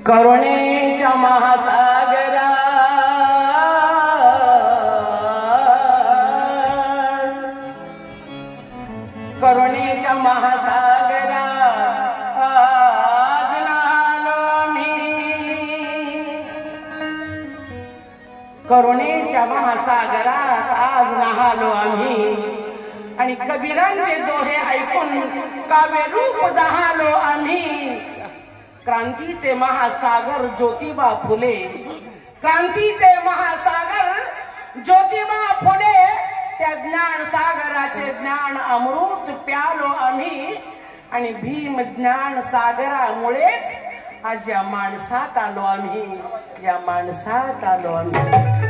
करुणेच्या महासागरा करुणेच्या महासागरा आज नालो मी करुणेच्या महासागरात आज नहालो आम्ही आणि कबीरांचे जोहे ऐकून काव्य रूप जाहालो आम्ही क्रांतीचे महासागर ज्योतिबा फुले क्रांतीचे महासागर ज्योतिबा फुले त्या ज्ञान सागराचे ज्ञान अमृत प्यालो आम्ही आणि भीम ज्ञान सागरामुळेच आज या माणसात आलो आम्ही या माणसात आलो आम्ही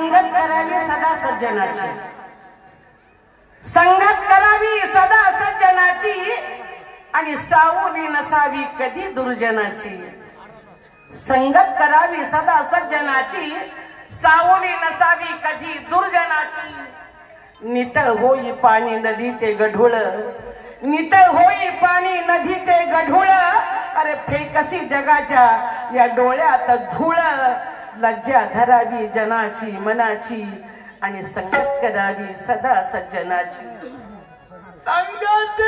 संगत करावी सदा सज्जनाची संगत करावी सदा सज्जनाची आणि सावली नसावी कधी दुर्जनाची संगत करावी सदा सज्जनाची सावली नसावी कधी दुर्जनाची नितळ होई पाणी नदीचे गढूळ नितळ होई पाणी नदीचे गढूळ अरे फेकसी जगाच्या या डोळ्यात धूळ लज्जा धरावी जनाची मनाची आणि संगत करावी सदा सज्जनाची संगत